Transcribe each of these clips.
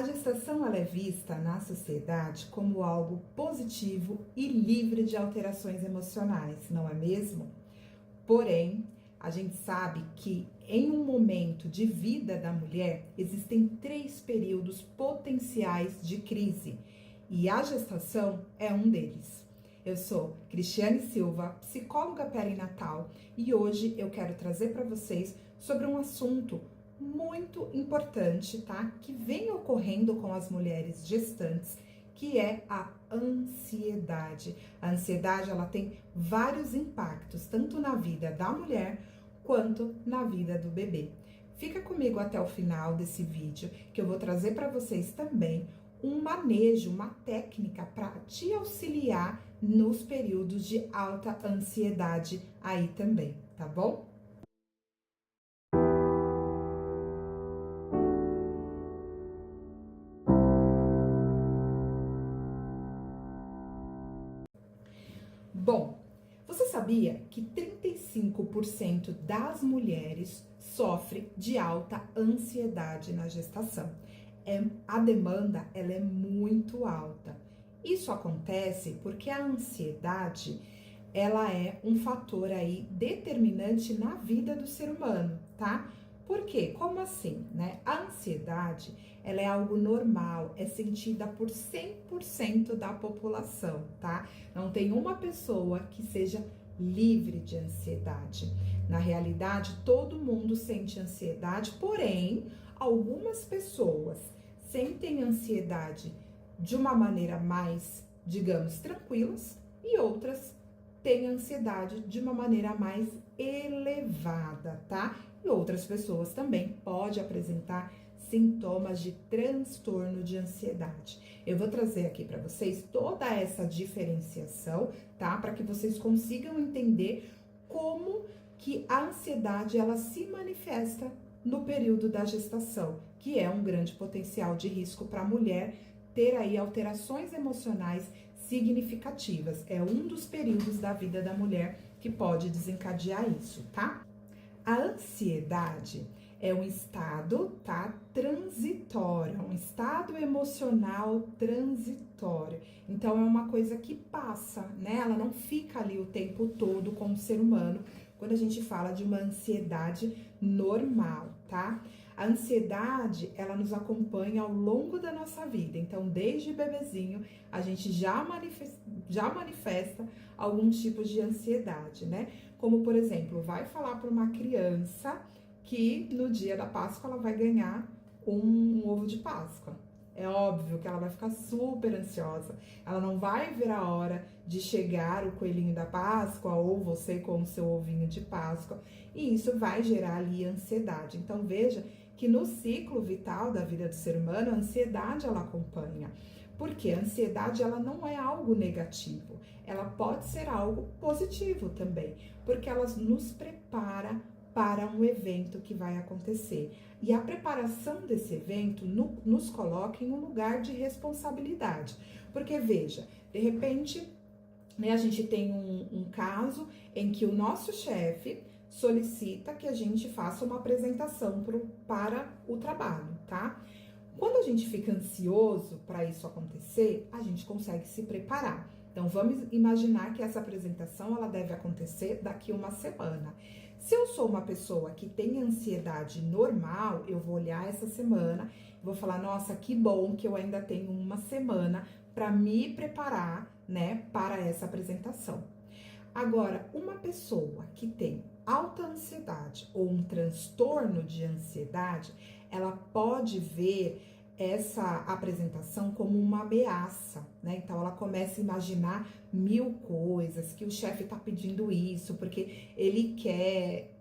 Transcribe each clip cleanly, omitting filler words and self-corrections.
A gestação ela é vista na sociedade como algo positivo e livre de alterações emocionais, não é mesmo? Porém, a gente sabe que em um momento de vida da mulher existem 3 períodos potenciais de crise e a gestação é um deles. Eu sou Cristiane Silva, psicóloga perinatal, e hoje eu quero trazer para vocês sobre um assunto muito importante, tá? Que vem ocorrendo com as mulheres gestantes, que é a ansiedade. A ansiedade, ela tem vários impactos, tanto na vida da mulher quanto na vida do bebê. Fica comigo até o final desse vídeo, que eu vou trazer para vocês também um manejo, uma técnica para te auxiliar nos períodos de alta ansiedade aí também, tá bom? Bom, você sabia que 35% das mulheres sofrem de alta ansiedade na gestação? A demanda ela é muito alta. Isso acontece porque a ansiedade ela é um fator aí determinante na vida do ser humano, tá? Por quê? Como assim, né? A ansiedade, ela é algo normal, é sentida por 100% da população, tá? Não tem uma pessoa que seja livre de ansiedade. Na realidade, todo mundo sente ansiedade, porém, algumas pessoas sentem ansiedade de uma maneira mais, digamos, tranquilas, e outras têm ansiedade de uma maneira mais elevada, tá? E outras pessoas também podem apresentar sintomas de transtorno de ansiedade. Eu vou trazer aqui para vocês toda essa diferenciação, tá? Para que vocês consigam entender como que a ansiedade ela se manifesta no período da gestação, que é um grande potencial de risco para a mulher ter aí alterações emocionais significativas. É um dos períodos da vida da mulher que pode desencadear isso, tá? A ansiedade é um estado, tá, transitório, um estado emocional transitório. Então é uma coisa que passa, né? Ela não fica ali o tempo todo com o ser humano quando a gente fala de uma ansiedade normal, tá? A ansiedade, ela nos acompanha ao longo da nossa vida. Então, desde bebezinho, a gente já manifesta algum tipo de ansiedade, né? Como, por exemplo, vai falar para uma criança que no dia da Páscoa ela vai ganhar um ovo de Páscoa. É óbvio que ela vai ficar super ansiosa. Ela não vai ver a hora de chegar o coelhinho da Páscoa ou você com o seu ovinho de Páscoa. E isso vai gerar ali ansiedade. Então veja que no ciclo vital da vida do ser humano, a ansiedade ela acompanha. Porque a ansiedade ela não é algo negativo. Ela pode ser algo positivo também. Porque ela nos prepara para um evento que vai acontecer. E a preparação desse evento nos coloca em um lugar de responsabilidade. Porque, veja, de repente, né, a gente tem um caso em que o nosso chefe solicita que a gente faça uma apresentação para o trabalho, tá? Quando a gente fica ansioso para isso acontecer, a gente consegue se preparar. Então, vamos imaginar que essa apresentação ela deve acontecer daqui uma semana. Se eu sou uma pessoa que tem ansiedade normal, eu vou olhar essa semana e vou falar, nossa, que bom que eu ainda tenho uma semana para me preparar, né, para essa apresentação. Agora, uma pessoa que tem alta ansiedade ou um transtorno de ansiedade, ela pode ver essa apresentação como uma ameaça, né? Então ela começa a imaginar mil coisas, que o chefe tá pedindo isso, porque ele quer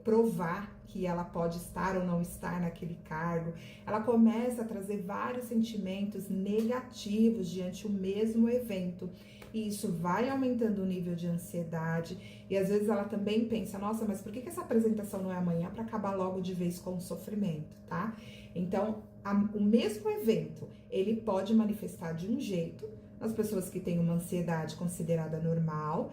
provar que ela pode estar ou não estar naquele cargo. Ela começa a trazer vários sentimentos negativos diante do mesmo evento. E isso vai aumentando o nível de ansiedade. E às vezes ela também pensa, nossa, mas por que essa apresentação não é amanhã para acabar logo de vez com o sofrimento, tá? Então, o mesmo evento, ele pode manifestar de um jeito nas pessoas que têm uma ansiedade considerada normal,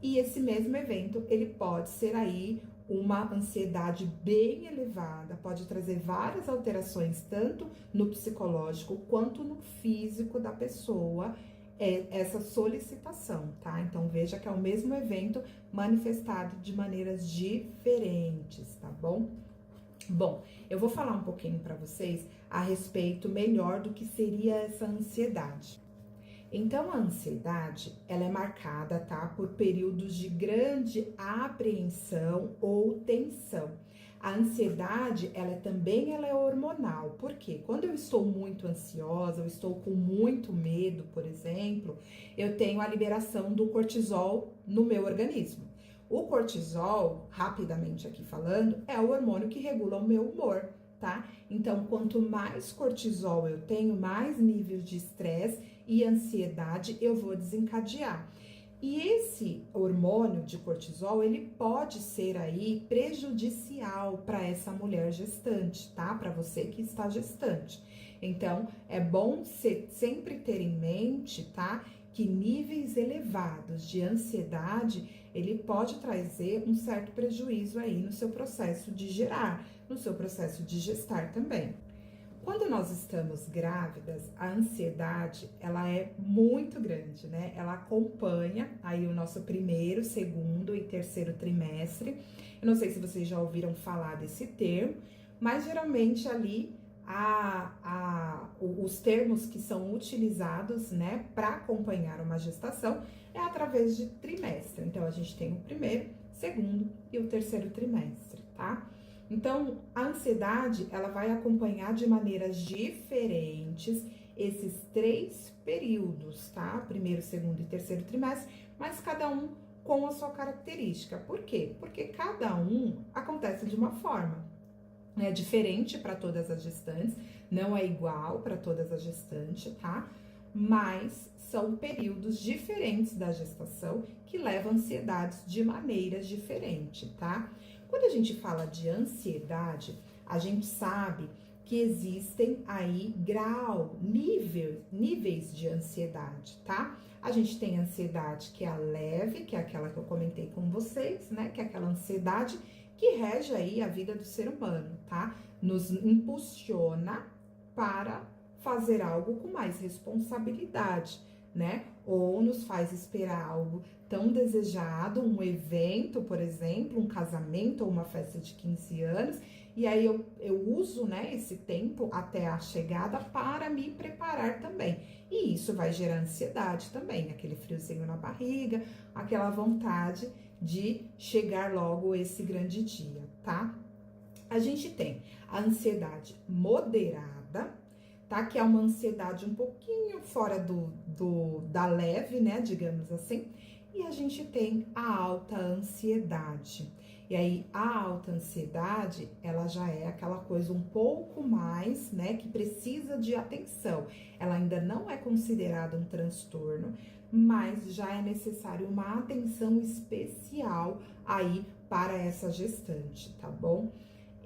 e esse mesmo evento, ele pode ser aí uma ansiedade bem elevada, pode trazer várias alterações, tanto no psicológico quanto no físico da pessoa, essa solicitação, tá? Então veja que é o mesmo evento manifestado de maneiras diferentes, tá bom? Bom, eu vou falar um pouquinho para vocês a respeito melhor do que seria essa ansiedade. Então, a ansiedade, ela é marcada, tá, por períodos de grande apreensão ou tensão. A ansiedade, ela é hormonal. Por quê? Quando eu estou muito ansiosa, eu estou com muito medo, por exemplo, eu tenho a liberação do cortisol no meu organismo. O cortisol, rapidamente aqui falando, é o hormônio que regula o meu humor, tá? Então, quanto mais cortisol eu tenho, mais níveis de estresse e ansiedade eu vou desencadear. E esse hormônio de cortisol, ele pode ser aí prejudicial para essa mulher gestante, tá? Para você que está gestante. Então, é bom sempre ter em mente, tá? Que níveis elevados de ansiedade, ele pode trazer um certo prejuízo aí no seu processo de gerar, no seu processo de gestar também. Quando nós estamos grávidas, a ansiedade, ela é muito grande, né? Ela acompanha aí o nosso primeiro, segundo e terceiro trimestre. Eu não sei se vocês já ouviram falar desse termo, mas geralmente ali os termos que são utilizados, né, para acompanhar uma gestação é através de trimestre. Então, a gente tem o primeiro, segundo e o terceiro trimestre, tá? Então, a ansiedade, ela vai acompanhar de maneiras diferentes esses 3 períodos, tá? Primeiro, segundo e terceiro trimestre, mas cada um com a sua característica. Por quê? Porque cada um acontece de uma forma. É diferente para todas as gestantes, não é igual para todas as gestantes, tá? Mas são períodos diferentes da gestação que levam ansiedades de maneiras diferentes, tá? Quando a gente fala de ansiedade, a gente sabe que existem aí níveis de ansiedade, tá? A gente tem ansiedade que é a leve, que é aquela que eu comentei com vocês, né? Que é aquela ansiedade que rege aí a vida do ser humano, tá? Nos impulsiona para fazer algo com mais responsabilidade, né? Ou nos faz esperar algo tão desejado, um evento, por exemplo, um casamento ou uma festa de 15 anos, e aí eu uso, né, esse tempo até a chegada para me preparar também. E isso vai gerar ansiedade também, aquele friozinho na barriga, aquela vontade de chegar logo esse grande dia, tá? A gente tem a ansiedade moderada, tá? Que é uma ansiedade um pouquinho fora da leve, né? Digamos assim. E a gente tem a alta ansiedade. E aí, a alta ansiedade, ela já é aquela coisa um pouco mais, né? Que precisa de atenção. Ela ainda não é considerada um transtorno, mas já é necessário uma atenção especial aí para essa gestante, tá bom?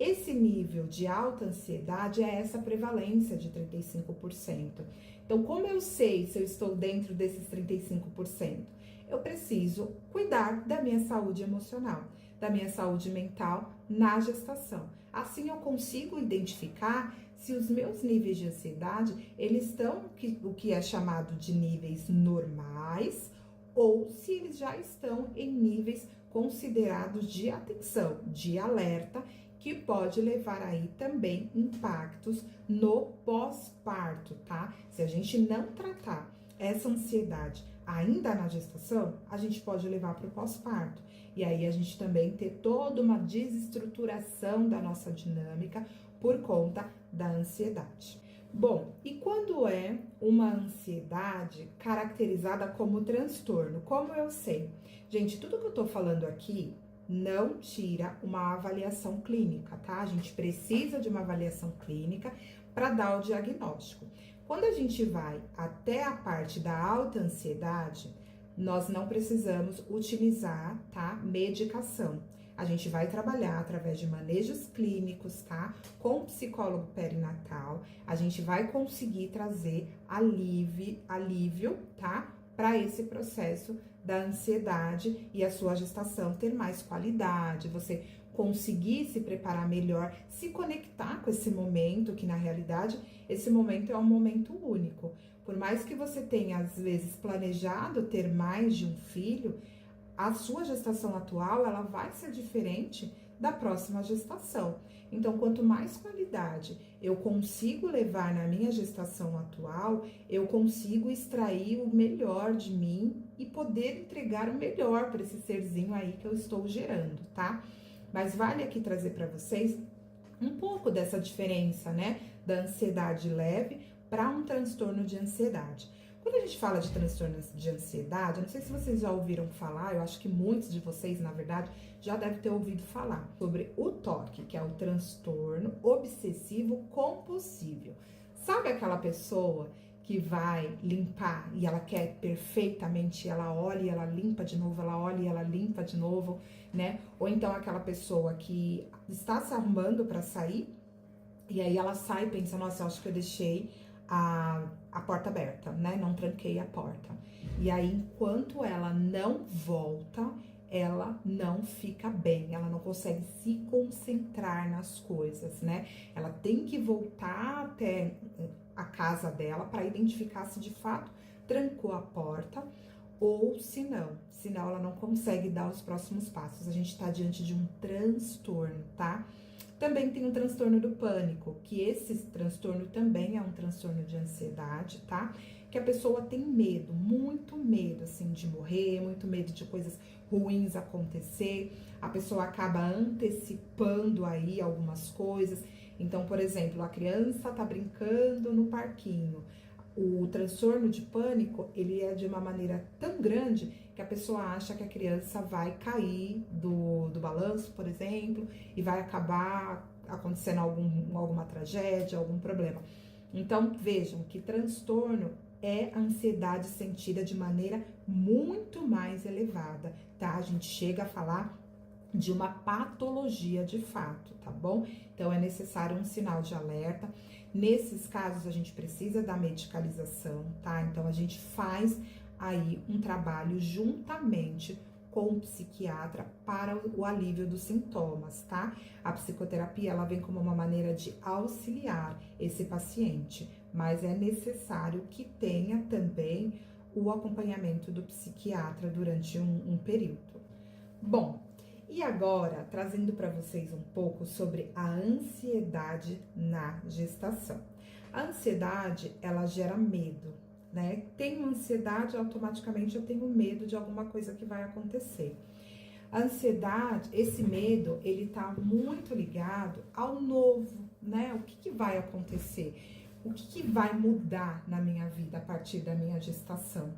Esse nível de alta ansiedade é essa prevalência de 35%. Então, como eu sei se eu estou dentro desses 35%? Eu preciso cuidar da minha saúde emocional, da minha saúde mental na gestação. Assim eu consigo identificar se os meus níveis de ansiedade, eles estão o que é chamado de níveis normais ou se eles já estão em níveis considerados de atenção, de alerta, que pode levar aí também impactos no pós-parto, tá? Se a gente não tratar essa ansiedade ainda na gestação, a gente pode levar para o pós-parto. E aí a gente também ter toda uma desestruturação da nossa dinâmica por conta da ansiedade. Bom, e quando é uma ansiedade caracterizada como transtorno? Como eu sei? Gente, tudo que eu tô falando aqui não tira uma avaliação clínica, tá? A gente precisa de uma avaliação clínica para dar o diagnóstico. Quando a gente vai até a parte da alta ansiedade, nós não precisamos utilizar, tá, medicação. A gente vai trabalhar através de manejos clínicos, tá? Com o psicólogo perinatal, a gente vai conseguir trazer alívio, tá? Para esse processo da ansiedade e a sua gestação ter mais qualidade, você conseguir se preparar melhor, se conectar com esse momento, que na realidade esse momento é um momento único. Por mais que você tenha, às vezes, planejado ter mais de um filho, a sua gestação atual, ela vai ser diferente da próxima gestação. Então, quanto mais qualidade eu consigo levar na minha gestação atual, eu consigo extrair o melhor de mim e poder entregar o melhor para esse serzinho aí que eu estou gerando, tá? Mas vale aqui trazer para vocês um pouco dessa diferença, né, da ansiedade leve para um transtorno de ansiedade. Quando a gente fala de transtorno de ansiedade, eu não sei se vocês já ouviram falar, eu acho que muitos de vocês, na verdade, já devem ter ouvido falar sobre o TOC, que é o transtorno obsessivo compulsivo. Sabe aquela pessoa que vai limpar e ela quer perfeitamente, ela olha e ela limpa de novo, ela olha e ela limpa de novo, né? Ou então aquela pessoa que está se arrumando para sair e aí ela sai e pensa, nossa, eu acho que eu deixei a porta aberta, né? Não tranquei a porta. E aí, enquanto ela não volta, ela não fica bem, ela não consegue se concentrar nas coisas, né? Ela tem que voltar até a casa dela para identificar se de fato trancou a porta ou se não, senão ela não consegue dar os próximos passos. A gente tá diante de um transtorno, tá? Também tem o transtorno do pânico, que esse transtorno também é um transtorno de ansiedade, tá? Que a pessoa tem medo, muito medo, assim, de morrer, muito medo de coisas ruins acontecer. A pessoa acaba antecipando aí algumas coisas. Então, por exemplo, a criança tá brincando no parquinho. O transtorno de pânico, ele é de uma maneira tão grande que a pessoa acha que a criança vai cair do balanço, por exemplo, e vai acabar acontecendo alguma tragédia, algum problema. Então, vejam que transtorno é a ansiedade sentida de maneira muito mais elevada, tá? A gente chega a falar de uma patologia de fato, tá bom? Então, é necessário um sinal de alerta. Nesses casos, a gente precisa da medicalização, tá? Então, a gente faz aí um trabalho juntamente com o psiquiatra para o alívio dos sintomas, tá? A psicoterapia, ela vem como uma maneira de auxiliar esse paciente, mas é necessário que tenha também o acompanhamento do psiquiatra durante um período. Bom, e agora, trazendo para vocês um pouco sobre a ansiedade na gestação. A ansiedade, ela gera medo, né? Tenho ansiedade, automaticamente eu tenho medo de alguma coisa que vai acontecer. A ansiedade, esse medo, ele tá muito ligado ao novo, né? O que vai acontecer? O que vai mudar na minha vida a partir da minha gestação?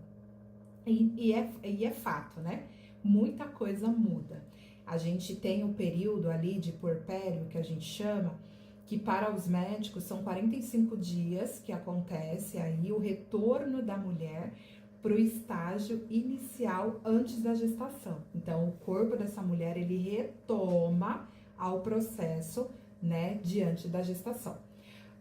E é fato, né? Muita coisa muda. A gente tem um período ali de puerpério, que a gente chama, que para os médicos são 45 dias que acontece aí o retorno da mulher para o estágio inicial antes da gestação. Então, o corpo dessa mulher, ele retoma ao processo, né, diante da gestação.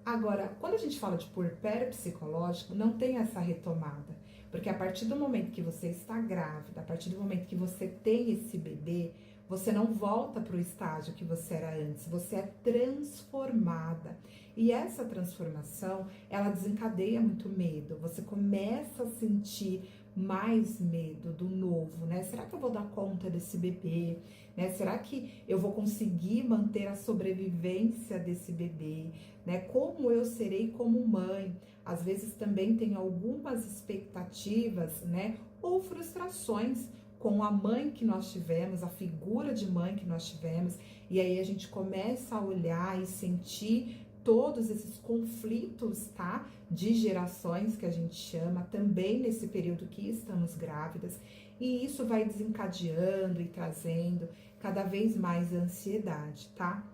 Agora, quando a gente fala de puerpério psicológico, não tem essa retomada. Porque a partir do momento que você está grávida, a partir do momento que você tem esse bebê, você não volta para o estágio que você era antes, você é transformada. E essa transformação, ela desencadeia muito medo. Você começa a sentir mais medo do novo, né? Será que eu vou dar conta desse bebê? Né? Será que eu vou conseguir manter a sobrevivência desse bebê? Né? Como eu serei como mãe? Às vezes também tem algumas expectativas, né? Ou frustrações com a mãe que nós tivemos, a figura de mãe que nós tivemos, e aí a gente começa a olhar e sentir todos esses conflitos, tá? De gerações que a gente chama, também nesse período que estamos grávidas, e isso vai desencadeando e trazendo cada vez mais ansiedade, tá?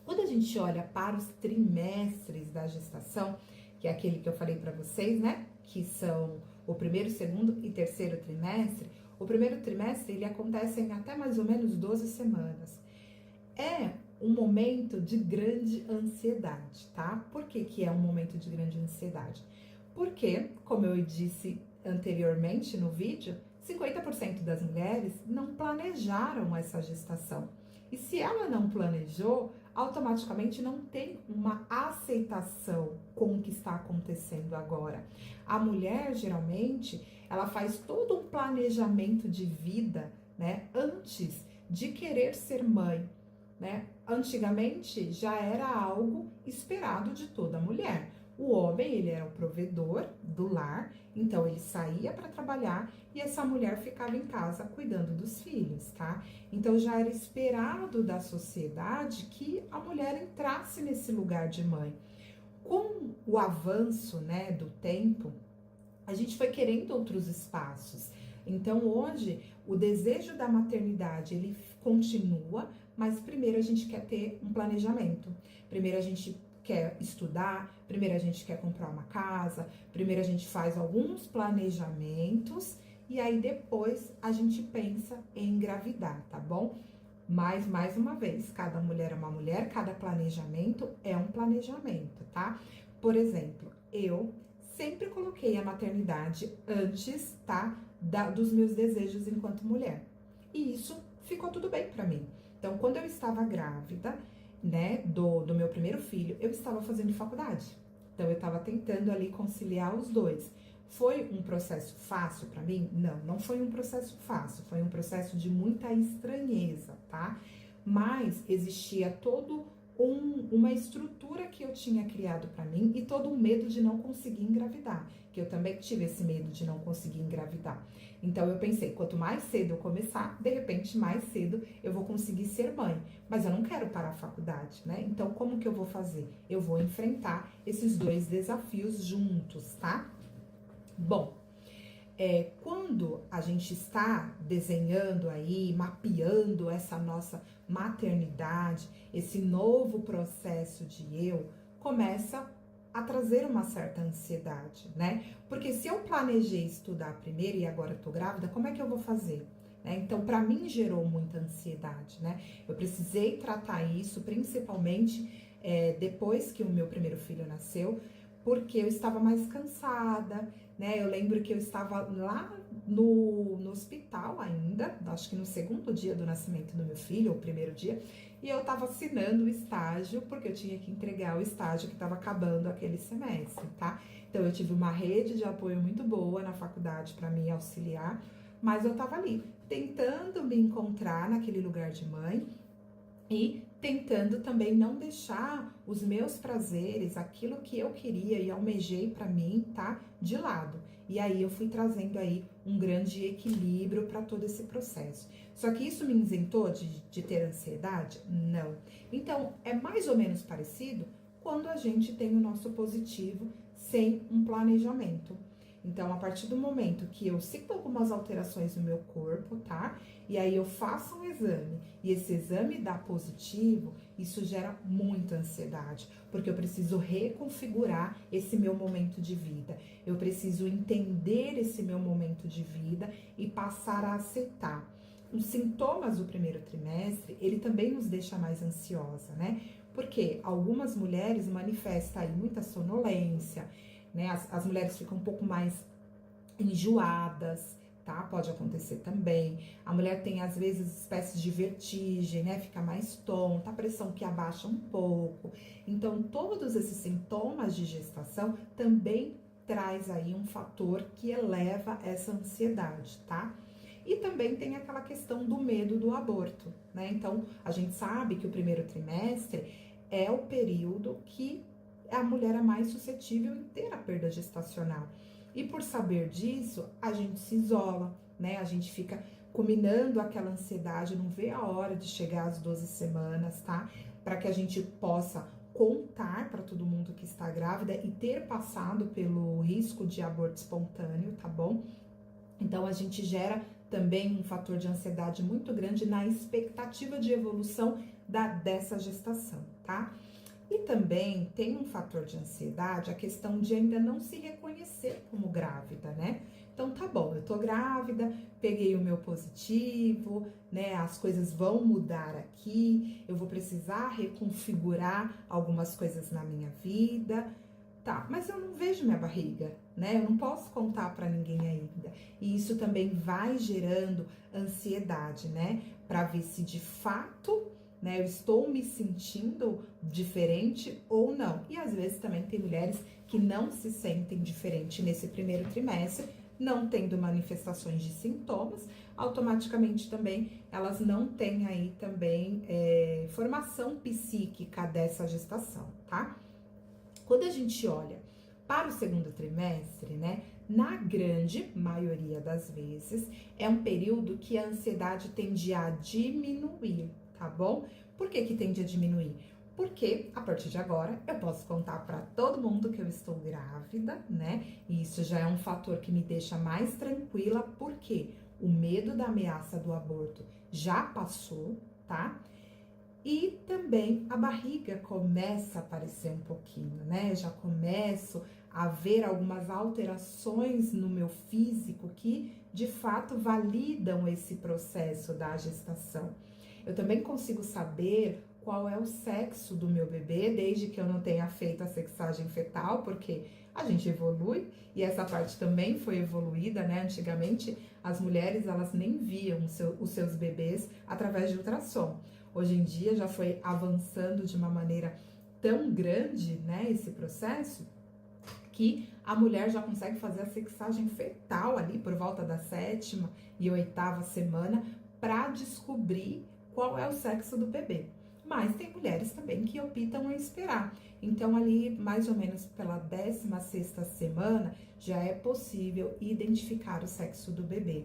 Quando a gente olha para os trimestres da gestação, que é aquele que eu falei para vocês, né? Que são o primeiro, segundo e terceiro trimestre. O primeiro trimestre, ele acontece em até mais ou menos 12 semanas. É um momento de grande ansiedade, tá? Por que que é um momento de grande ansiedade? Porque, como eu disse anteriormente no vídeo, 50% das mulheres não planejaram essa gestação. E se ela não planejou, automaticamente não tem uma aceitação com o que está acontecendo agora. A mulher, geralmente, ela faz todo um planejamento de vida, né, antes de querer ser mãe, né? Antigamente já era algo esperado de toda mulher. O homem, ele era o provedor do lar, então ele saía para trabalhar e essa mulher ficava em casa cuidando dos filhos, tá? Então já era esperado da sociedade que a mulher entrasse nesse lugar de mãe. Com o avanço, né, do tempo, a gente foi querendo outros espaços. Então hoje o desejo da maternidade ele continua, mas primeiro a gente quer ter um planejamento. Primeiro a gente quer estudar, primeiro a gente quer comprar uma casa, primeiro a gente faz alguns planejamentos e aí depois a gente pensa em engravidar, tá bom? Mas, mais uma vez, cada mulher é uma mulher, cada planejamento é um planejamento, tá? Por exemplo, eu sempre coloquei a maternidade antes, tá? Dos meus desejos enquanto mulher. E isso ficou tudo bem pra mim. Então, quando eu estava grávida, né, do meu primeiro filho, eu estava fazendo faculdade. Então, eu estava tentando ali conciliar os dois. Foi um processo fácil para mim? Não, não foi um processo fácil, foi um processo de muita estranheza, tá? Mas existia uma estrutura que eu tinha criado para mim e todo um medo de não conseguir engravidar, que eu também tive esse medo de não conseguir engravidar. Então eu pensei, quanto mais cedo eu começar, de repente mais cedo eu vou conseguir ser mãe, mas eu não quero parar a faculdade, né? Então como que eu vou fazer? Eu vou enfrentar esses dois desafios juntos, tá? Bom, quando a gente está desenhando aí, mapeando essa nossa maternidade, esse novo processo de eu, começa a trazer uma certa ansiedade, né? Porque se eu planejei estudar primeiro e agora tô grávida, como é que eu vou fazer? Então, para mim gerou muita ansiedade, né? Eu precisei tratar isso, principalmente depois que o meu primeiro filho nasceu, porque eu estava mais cansada, né? Eu lembro que eu estava lá no hospital ainda, acho que no segundo dia do nascimento do meu filho, ou primeiro dia, e eu estava assinando o estágio, porque eu tinha que entregar o estágio que estava acabando aquele semestre, tá? Então eu tive uma rede de apoio muito boa na faculdade para me auxiliar, mas eu estava ali tentando me encontrar naquele lugar de mãe e tentando também não deixar os meus prazeres, aquilo que eu queria e almejei para mim, tá, de lado. E aí eu fui trazendo aí um grande equilíbrio para todo esse processo. Só que isso me isentou de ter ansiedade? Não. Então, é mais ou menos parecido quando a gente tem o nosso positivo sem um planejamento. Então, a partir do momento que eu sinto algumas alterações no meu corpo, tá? E aí eu faço um exame e esse exame dá positivo, isso gera muita ansiedade, porque eu preciso reconfigurar esse meu momento de vida. Eu preciso entender esse meu momento de vida e passar a aceitar. Os sintomas do primeiro trimestre, ele também nos deixa mais ansiosa, né? Porque algumas mulheres manifestam aí muita sonolência, né? As mulheres ficam um pouco mais enjoadas, tá? Pode acontecer também. A mulher tem, às vezes, espécies de vertigem, né? Fica mais tonta, a pressão que abaixa um pouco. Então, todos esses sintomas de gestação também traz aí um fator que eleva essa ansiedade, tá? E também tem aquela questão do medo do aborto, né? Então, a gente sabe que o primeiro trimestre é o período que a mulher é mais suscetível em ter a perda gestacional. E por saber disso, a gente se isola, né? A gente fica combinando aquela ansiedade, não vê a hora de chegar às 12 semanas, tá? Para que a gente possa contar para todo mundo que está grávida e ter passado pelo risco de aborto espontâneo, tá bom? Então a gente gera também um fator de ansiedade muito grande na expectativa de evolução dessa gestação, tá? E também tem um fator de ansiedade, a questão de ainda não se reconhecer como grávida, né? Então tá bom, eu tô grávida, peguei o meu positivo, né? As coisas vão mudar aqui, eu vou precisar reconfigurar algumas coisas na minha vida. Tá, mas eu não vejo minha barriga, né? Eu não posso contar para ninguém ainda. E isso também vai gerando ansiedade, né? Para ver se de fato né? Eu estou me sentindo diferente ou não. E às vezes também tem mulheres que não se sentem diferente nesse primeiro trimestre, não tendo manifestações de sintomas, automaticamente também elas não têm aí também formação psíquica dessa gestação, tá? Quando a gente olha para o segundo trimestre, né, na grande maioria das vezes, é um período que a ansiedade tende a diminuir, tá bom? Por que que tende a diminuir? Porque a partir de agora eu posso contar para todo mundo que eu estou grávida, né? E isso já é um fator que me deixa mais tranquila, porque o medo da ameaça do aborto já passou, tá? E também a barriga começa a aparecer um pouquinho, né? Já começo a ver algumas alterações no meu físico que de fato validam esse processo da gestação. Eu também consigo saber qual é o sexo do meu bebê, desde que eu não tenha feito a sexagem fetal, porque a gente evolui e essa parte também foi evoluída, né? Antigamente as mulheres elas nem viam os seus bebês através de ultrassom. Hoje em dia já foi avançando de uma maneira tão grande, né, esse processo, que a mulher já consegue fazer a sexagem fetal ali por volta da 7ª e 8ª semana para descobrir qual é o sexo do bebê. Mas tem mulheres também que optam em esperar. Então ali, mais ou menos pela 16ª semana, já é possível identificar o sexo do bebê.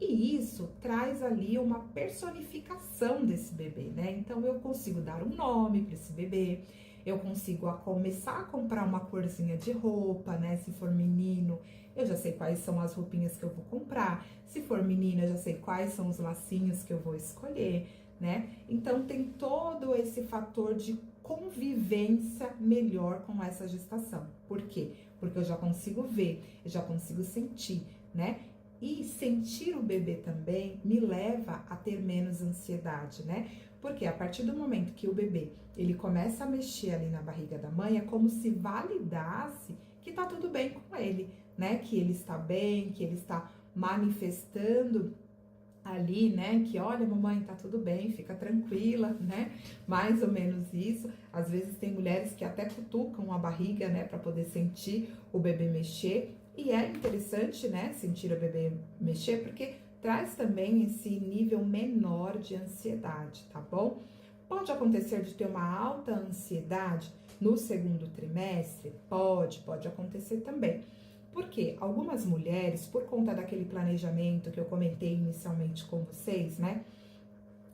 E isso traz ali uma personificação desse bebê, né? Então eu consigo dar um nome para esse bebê, eu consigo começar a comprar uma corzinha de roupa, né? Se for menino, eu já sei quais são as roupinhas que eu vou comprar. Se for menina, eu já sei quais são os lacinhos que eu vou escolher, né? Então tem todo esse fator de convivência melhor com essa gestação. Por quê? Porque eu já consigo ver, eu já consigo sentir, né? E sentir o bebê também me leva a ter menos ansiedade, né? Porque a partir do momento que o bebê, ele começa a mexer ali na barriga da mãe, é como se validasse que tá tudo bem com ele, né? Que ele está bem, que ele está manifestando ali, né, que olha, mamãe, tá tudo bem, fica tranquila, né, mais ou menos isso. Às vezes tem mulheres que até cutucam a barriga, né, para poder sentir o bebê mexer, e é interessante, né, sentir o bebê mexer, porque traz também esse nível menor de ansiedade, tá bom? Pode acontecer de ter uma alta ansiedade no segundo trimestre? Pode acontecer também. Porque algumas mulheres, por conta daquele planejamento que eu comentei inicialmente com vocês, né?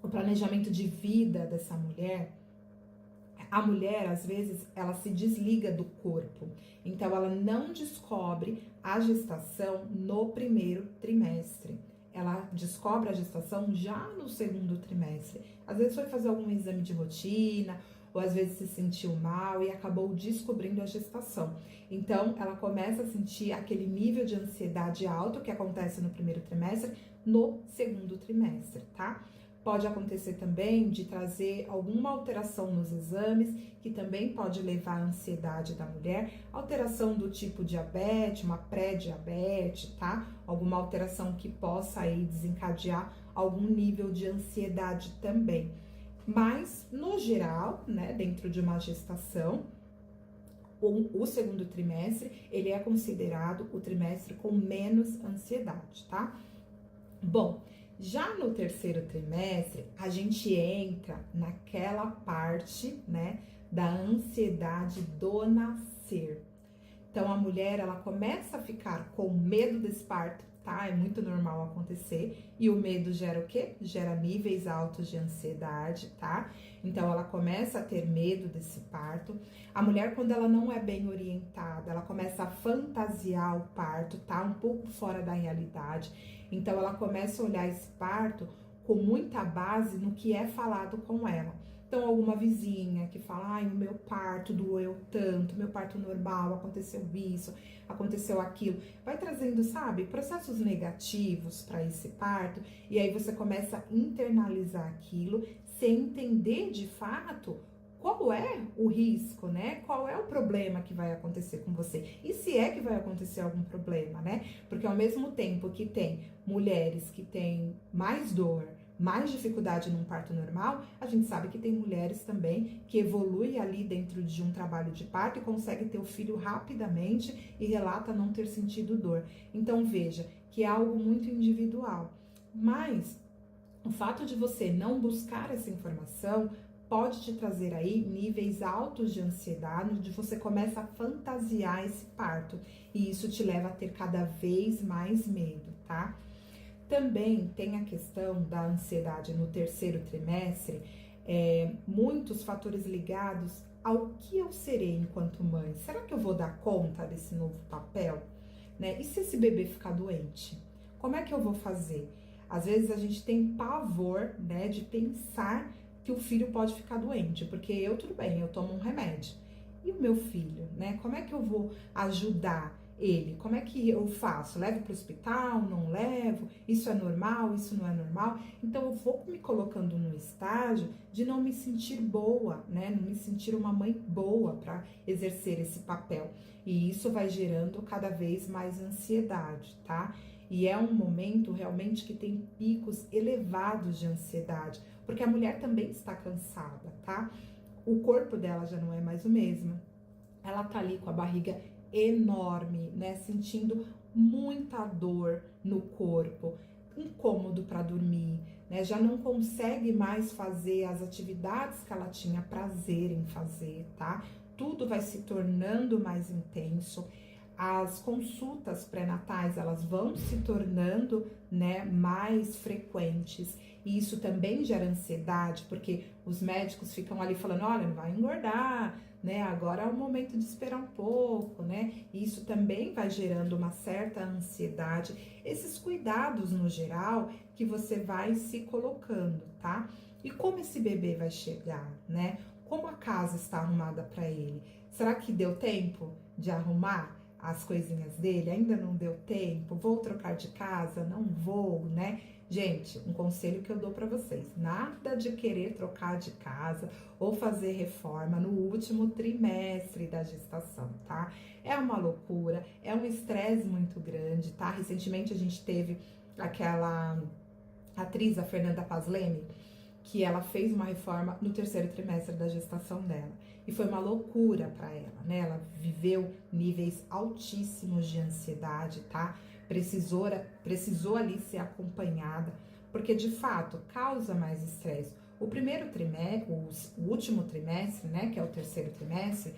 O planejamento de vida dessa mulher, a mulher, às vezes, ela se desliga do corpo. Então, ela não descobre a gestação no primeiro trimestre. Ela descobre a gestação já no segundo trimestre. Às vezes foi fazer algum exame de rotina, ou às vezes se sentiu mal e acabou descobrindo a gestação. Então, ela começa a sentir aquele nível de ansiedade alto que acontece no primeiro trimestre, no segundo trimestre, tá? Pode acontecer também de trazer alguma alteração nos exames, que também pode levar à ansiedade da mulher, alteração do tipo diabetes, uma pré-diabetes, tá? Alguma alteração que possa aí desencadear algum nível de ansiedade também. Mas, no geral, né, dentro de uma gestação, o segundo trimestre, ele é considerado o trimestre com menos ansiedade, tá? Bom, já no terceiro trimestre, a gente entra naquela parte, né, da ansiedade do nascer. Então, a mulher, ela começa a ficar com medo desse parto, tá? É muito normal acontecer. E o medo gera o quê? Gera níveis altos de ansiedade, tá? Então, ela começa a ter medo desse parto. A mulher, quando ela não é bem orientada, ela começa a fantasiar o parto, tá? Um pouco fora da realidade. Então, ela começa a olhar esse parto com muita base no que é falado com ela. Então, alguma vizinha que fala, ai, o meu parto doeu tanto, meu parto normal, aconteceu isso, aconteceu aquilo. Vai trazendo, sabe, processos negativos para esse parto, e aí você começa a internalizar aquilo, sem entender de fato qual é o risco, né? Qual é o problema que vai acontecer com você? E se é que vai acontecer algum problema, né? Porque ao mesmo tempo que tem mulheres que têm mais dor, mais dificuldade num parto normal, a gente sabe que tem mulheres também que evoluem ali dentro de um trabalho de parto e conseguem ter o filho rapidamente e relata não ter sentido dor. Então veja que é algo muito individual. Mas o fato de você não buscar essa informação pode te trazer aí níveis altos de ansiedade, onde você começa a fantasiar esse parto e isso te leva a ter cada vez mais medo, tá? Também tem a questão da ansiedade no terceiro trimestre, muitos fatores ligados ao que eu serei enquanto mãe. Será que eu vou dar conta desse novo papel? Né? E se esse bebê ficar doente? Como é que eu vou fazer? Às vezes a gente tem pavor, né, de pensar que o filho pode ficar doente, porque eu, tudo bem, eu tomo um remédio. E o meu filho, né? Como é que eu vou ajudar ele? Como é que eu faço? Levo para o hospital? Não levo? Isso é normal? Isso não é normal? Então eu vou me colocando num estágio de não me sentir boa, né? Não me sentir uma mãe boa para exercer esse papel. E isso vai gerando cada vez mais ansiedade, tá? E é um momento realmente que tem picos elevados de ansiedade, porque a mulher também está cansada, tá? O corpo dela já não é mais o mesmo. Ela tá ali com a barriga enorme, né? Sentindo muita dor no corpo, incômodo para dormir, né? Já não consegue mais fazer as atividades que ela tinha prazer em fazer, tá? Tudo vai se tornando mais intenso. As consultas pré-natais, elas vão se tornando, né, mais frequentes, e isso também gera ansiedade, porque os médicos ficam ali falando, olha, não vai engordar, né, agora é o momento de esperar um pouco, né, e isso também vai gerando uma certa ansiedade, esses cuidados no geral que você vai se colocando, tá? E como esse bebê vai chegar, né? Como a casa está arrumada para ele? Será que deu tempo de arrumar as coisinhas dele? Ainda não deu tempo? Vou trocar de casa? Não vou, né? Gente, um conselho que eu dou para vocês: nada de querer trocar de casa ou fazer reforma no último trimestre da gestação, tá? É uma loucura, é um estresse muito grande, tá? Recentemente a gente teve aquela atriz, a Fernanda Paslemy, que ela fez uma reforma no terceiro trimestre da gestação dela. E foi uma loucura para ela, né? Ela viveu níveis altíssimos de ansiedade, tá? Precisou ali ser acompanhada, porque de fato causa mais estresse. O primeiro trimestre, o último trimestre, né, que é o terceiro trimestre,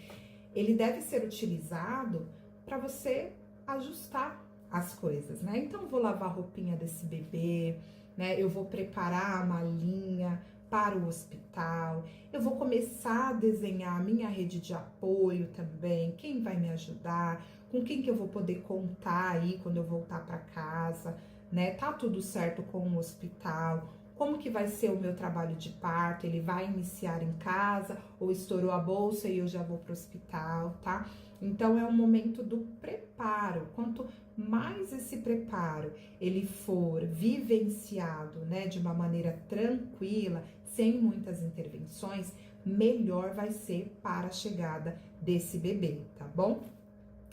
ele deve ser utilizado para você ajustar as coisas, né? Então, eu vou lavar a roupinha desse bebê, né? Eu vou preparar a malinha para o hospital, eu vou começar a desenhar a minha rede de apoio também, quem vai me ajudar, com quem que eu vou poder contar aí quando eu voltar para casa, né? Tá tudo certo com o hospital? Como que vai ser o meu trabalho de parto? Ele vai iniciar em casa ou estourou a bolsa e eu já vou para o hospital, tá? Então é um momento do preparo. Quanto mais esse preparo ele for vivenciado, né, de uma maneira tranquila, sem muitas intervenções, melhor vai ser para a chegada desse bebê, tá bom?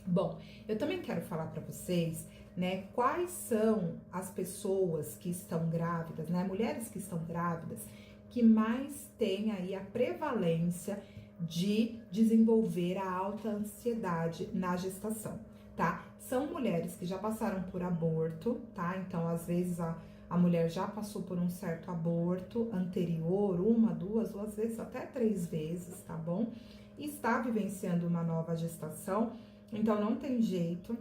Bom, eu também quero falar para vocês, né, quais são as pessoas que estão grávidas, né, mulheres que estão grávidas, que mais têm aí a prevalência de desenvolver a alta ansiedade na gestação, tá? São mulheres que já passaram por aborto, tá? Então, às vezes, a mulher já passou por um certo aborto anterior, uma, duas, ou às vezes até 3 vezes, tá bom? E está vivenciando uma nova gestação, então não tem jeito,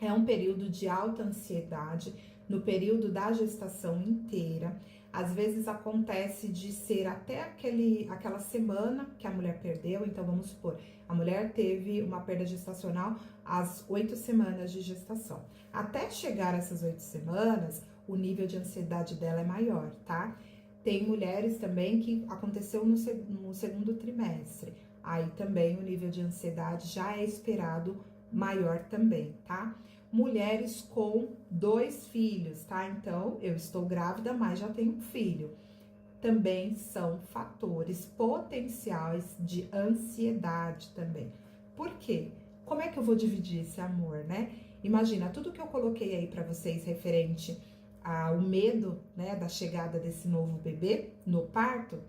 é um período de alta ansiedade, no período da gestação inteira. Às vezes acontece de ser até aquela semana que a mulher perdeu, então vamos supor, a mulher teve uma perda gestacional às 8 semanas de gestação. Até chegar a essas 8 semanas, o nível de ansiedade dela é maior, tá? Tem mulheres também que aconteceu no segundo trimestre, aí também o nível de ansiedade já é esperado maior também, tá? Mulheres com 2 filhos, tá? Então, eu estou grávida, mas já tenho um filho. Também são fatores potenciais de ansiedade também. Por quê? Como é que eu vou dividir esse amor, né? Imagina, tudo que eu coloquei aí para vocês referente o medo, né, da chegada desse novo bebê no parto,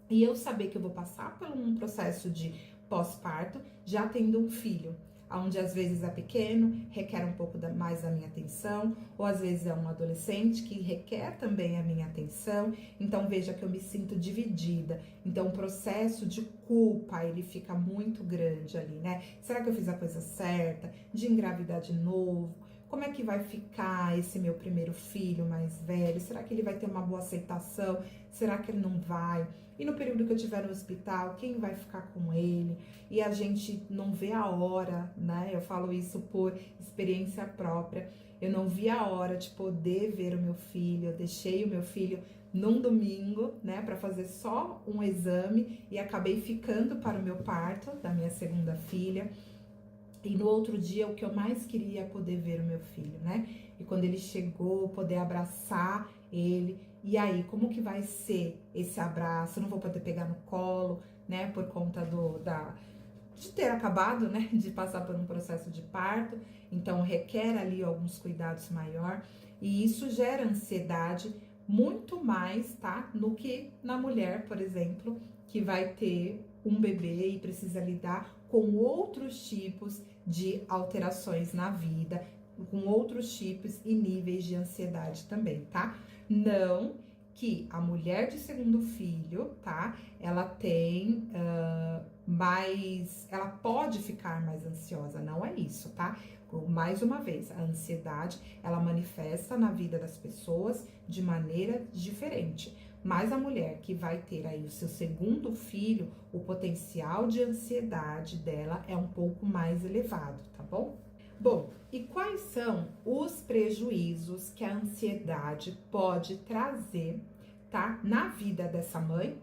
e eu saber que eu vou passar por um processo de pós-parto, já tendo um filho, onde às vezes é pequeno, requer um pouco mais da minha atenção, ou às vezes é um adolescente que requer também a minha atenção. Então veja que eu me sinto dividida. Então o processo de culpa, ele fica muito grande ali, né? Será que eu fiz a coisa certa? De engravidar de novo? Como é que vai ficar esse meu primeiro filho mais velho? Será que ele vai ter uma boa aceitação? Será que ele não vai? E no período que eu estiver no hospital, quem vai ficar com ele? E a gente não vê a hora, né? Eu falo isso por experiência própria. Eu não vi a hora de poder ver o meu filho. Eu deixei o meu filho num domingo, né, para fazer só um exame e acabei ficando para o meu parto da minha segunda filha. E no outro dia, o que eu mais queria é poder ver o meu filho, né? E quando ele chegou, poder abraçar ele. E aí, como que vai ser esse abraço? Eu não vou poder pegar no colo, né? Por conta de ter acabado, né? De passar por um processo de parto. Então, requer ali alguns cuidados maior. E isso gera ansiedade muito mais, tá? No que na mulher, por exemplo, que vai ter um bebê e precisa lidar com outros tipos de alterações na vida, com outros tipos e níveis de ansiedade também, tá? Não que a mulher de segundo filho, tá? Ela tem ela pode ficar mais ansiosa, não é isso, tá? Mais uma vez, a ansiedade, ela manifesta na vida das pessoas de maneira diferente. Mas a mulher que vai ter aí o seu segundo filho, o potencial de ansiedade dela é um pouco mais elevado, tá bom? Bom, e quais são os prejuízos que a ansiedade pode trazer, tá? Na vida dessa mãe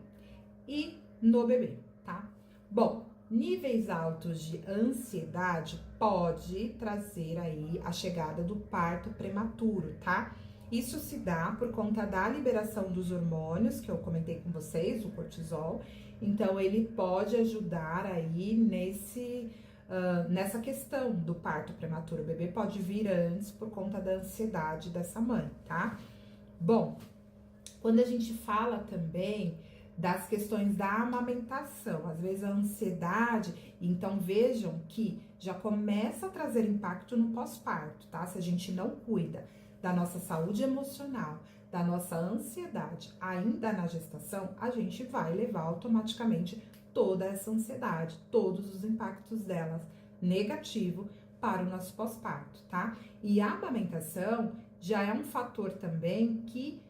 e no bebê, tá? Bom, níveis altos de ansiedade pode trazer aí a chegada do parto prematuro, tá? Isso se dá por conta da liberação dos hormônios, que eu comentei com vocês, o cortisol. Então, ele pode ajudar aí nessa questão do parto prematuro. O bebê pode vir antes por conta da ansiedade dessa mãe, tá? Bom, quando a gente fala também das questões da amamentação, às vezes a ansiedade, então vejam que já começa a trazer impacto no pós-parto, tá? Se a gente não cuida da nossa saúde emocional, da nossa ansiedade ainda na gestação, a gente vai levar automaticamente toda essa ansiedade, todos os impactos delas negativo para o nosso pós-parto, tá? E a amamentação já é um fator também que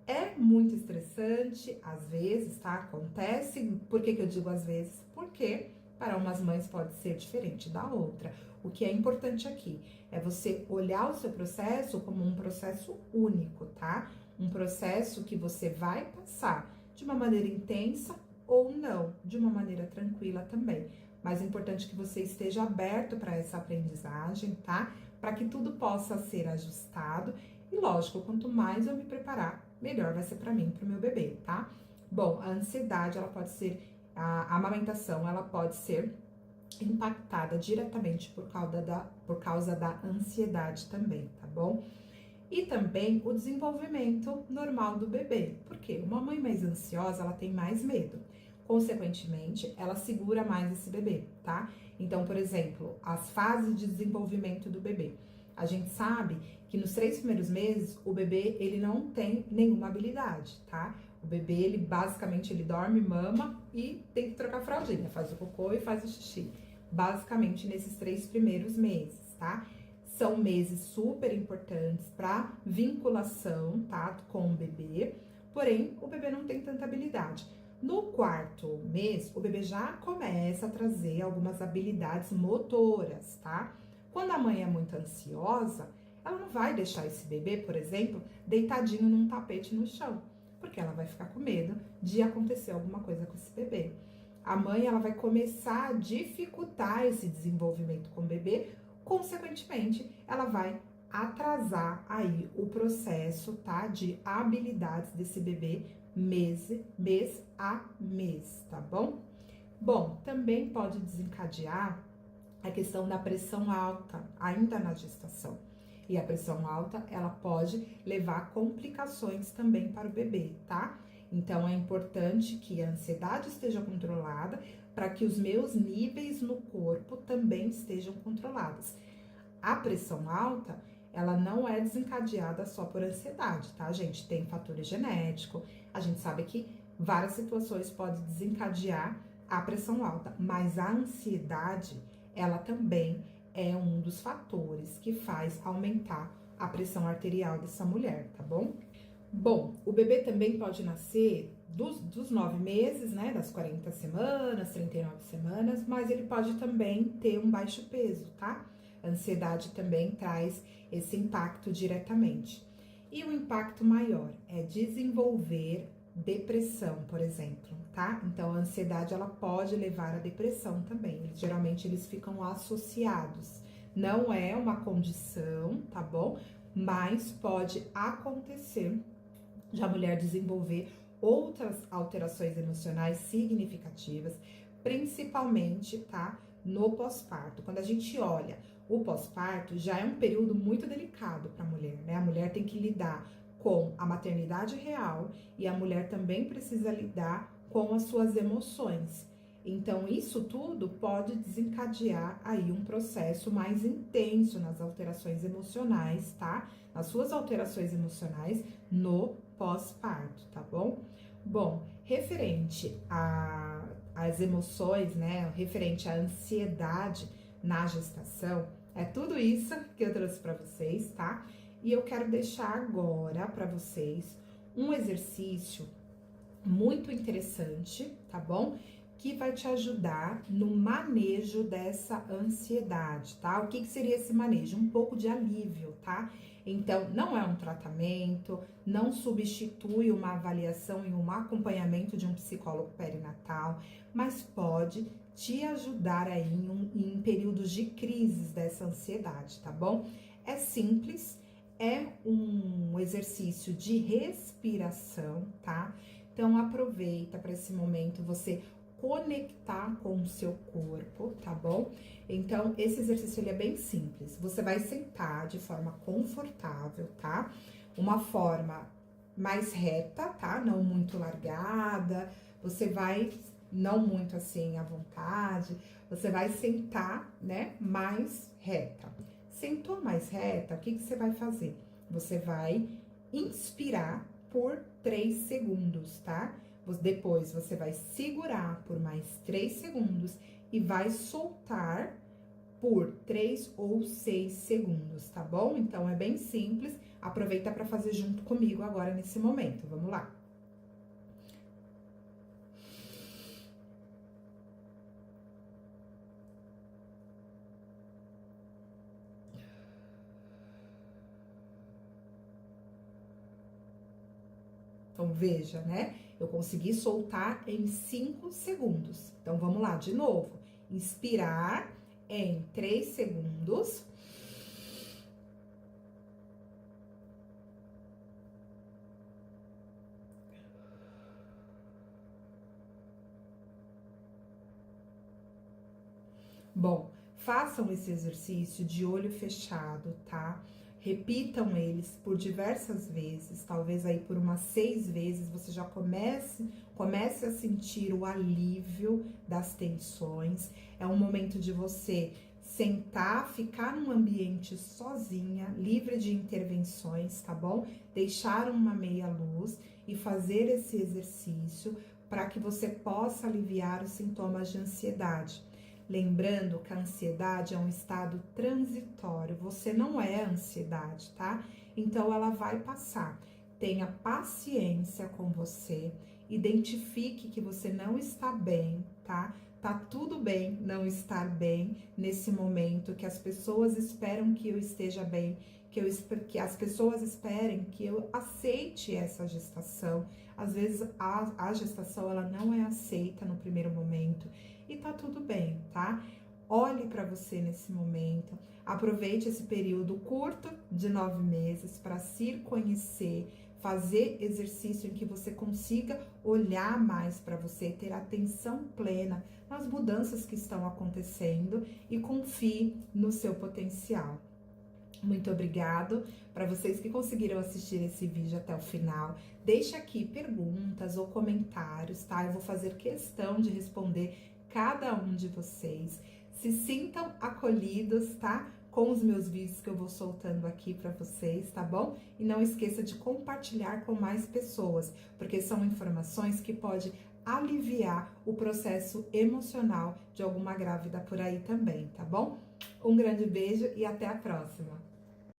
é muito estressante, às vezes, tá? Acontece. Por que eu digo às vezes? Porque para umas mães pode ser diferente da outra. O que é importante aqui é você olhar o seu processo como um processo único, tá? Um processo que você vai passar de uma maneira intensa ou não, de uma maneira tranquila também. Mas é importante que você esteja aberto para essa aprendizagem, tá? Para que tudo possa ser ajustado. E lógico, quanto mais eu me preparar, melhor vai ser para mim, para o meu bebê, tá? Bom, a ansiedade, ela pode ser, a amamentação, ela pode ser impactada diretamente por causa da ansiedade também, tá bom? E também o desenvolvimento normal do bebê. Por quê? Uma mãe mais ansiosa, ela tem mais medo. Consequentemente, ela segura mais esse bebê, tá? Então, por exemplo, as fases de desenvolvimento do bebê. A gente sabe que nos 3 primeiros meses, o bebê, ele não tem nenhuma habilidade, tá? O bebê, ele basicamente, ele dorme, mama e tem que trocar fraldinha, faz o cocô e faz o xixi. Basicamente, nesses 3 primeiros meses, tá? São meses super importantes para vinculação, tá? Com o bebê, porém, o bebê não tem tanta habilidade. No 4º mês, o bebê já começa a trazer algumas habilidades motoras, tá? Quando a mãe é muito ansiosa, ela não vai deixar esse bebê, por exemplo, deitadinho num tapete no chão, porque ela vai ficar com medo de acontecer alguma coisa com esse bebê. A mãe, ela vai começar a dificultar esse desenvolvimento com o bebê, consequentemente, ela vai atrasar aí o processo, tá, de habilidades desse bebê mês a mês, tá bom? Bom, também pode desencadear a questão da pressão alta, ainda na gestação. E a pressão alta, ela pode levar a complicações também para o bebê, tá? Então, é importante que a ansiedade esteja controlada para que os meus níveis no corpo também estejam controlados. A pressão alta, ela não é desencadeada só por ansiedade, tá, gente? Tem fatores genéticos, a gente sabe que várias situações podem desencadear a pressão alta, mas a ansiedade, ela também é um dos fatores que faz aumentar a pressão arterial dessa mulher, tá bom? Bom, o bebê também pode nascer dos 9 meses, né, das 40 semanas, 39 semanas, mas ele pode também ter um baixo peso, tá? A ansiedade também traz esse impacto diretamente. E o impacto maior é desenvolver depressão, por exemplo, tá? Então, a ansiedade, ela pode levar à depressão também. Geralmente, eles ficam associados. Não é uma condição, tá bom? Mas pode acontecer de a mulher desenvolver outras alterações emocionais significativas, principalmente, tá? No pós-parto. Quando a gente olha o pós-parto, já é um período muito delicado para a mulher, né? A mulher tem que lidar com a maternidade real e a mulher também precisa lidar com as suas emoções. Então, isso tudo pode desencadear aí um processo mais intenso nas alterações emocionais, tá? Nas suas alterações emocionais no pós-parto, tá bom? Bom, referente às emoções, né? Referente à ansiedade na gestação, é tudo isso que eu trouxe para vocês, tá? E eu quero deixar agora para vocês um exercício muito interessante, tá bom? Que vai te ajudar no manejo dessa ansiedade, tá? O que seria esse manejo? Um pouco de alívio, tá? Então, não é um tratamento, não substitui uma avaliação e um acompanhamento de um psicólogo perinatal, mas pode te ajudar aí em períodos de crises dessa ansiedade, tá bom? É simples, é um exercício de respiração, tá? Então, aproveita para esse momento você conectar com o seu corpo, tá bom? Então, esse exercício ele é bem simples. Você vai sentar de forma confortável, tá? Uma forma mais reta, tá? Não muito largada. Você vai, não muito assim à vontade. Você vai sentar, né? Mais reta. Sentou mais reta, o que você vai fazer? Você vai inspirar por 3 segundos, tá? Depois você vai segurar por mais 3 segundos e vai soltar por 3 ou 6 segundos, tá bom? Então é bem simples. Aproveita para fazer junto comigo agora nesse momento. Vamos lá. Então veja, né? Eu consegui soltar em 5 segundos. Então vamos lá, de novo. Inspirar em 3 segundos. Bom, façam esse exercício de olho fechado, tá? Repitam eles por diversas vezes, talvez aí por umas 6 vezes você já comece a sentir o alívio das tensões. É um momento de você sentar, ficar num ambiente sozinha, livre de intervenções, tá bom? Deixar uma meia luz e fazer esse exercício para que você possa aliviar os sintomas de ansiedade. Lembrando que a ansiedade é um estado transitório, você não é ansiedade, tá? Então ela vai passar. Tenha paciência com você, identifique que você não está bem, tá? Tá tudo bem não estar bem nesse momento, que as pessoas esperam que eu esteja bem, que as pessoas esperem que eu aceite essa gestação. Às vezes a gestação ela não é aceita no primeiro momento e tá tudo bem, tá? Olhe para você nesse momento, aproveite esse período curto de 9 meses para se conhecer, fazer exercício em que você consiga olhar mais para você, ter atenção plena nas mudanças que estão acontecendo e confie no seu potencial. Muito obrigado para vocês que conseguiram assistir esse vídeo até o final. Deixa aqui perguntas ou comentários, tá? Eu vou fazer questão de responder cada um de vocês. Se sintam acolhidos, tá? Com os meus vídeos que eu vou soltando aqui para vocês, tá bom? E não esqueça de compartilhar com mais pessoas, porque são informações que podem aliviar o processo emocional de alguma grávida por aí também, tá bom? Um grande beijo e até a próxima!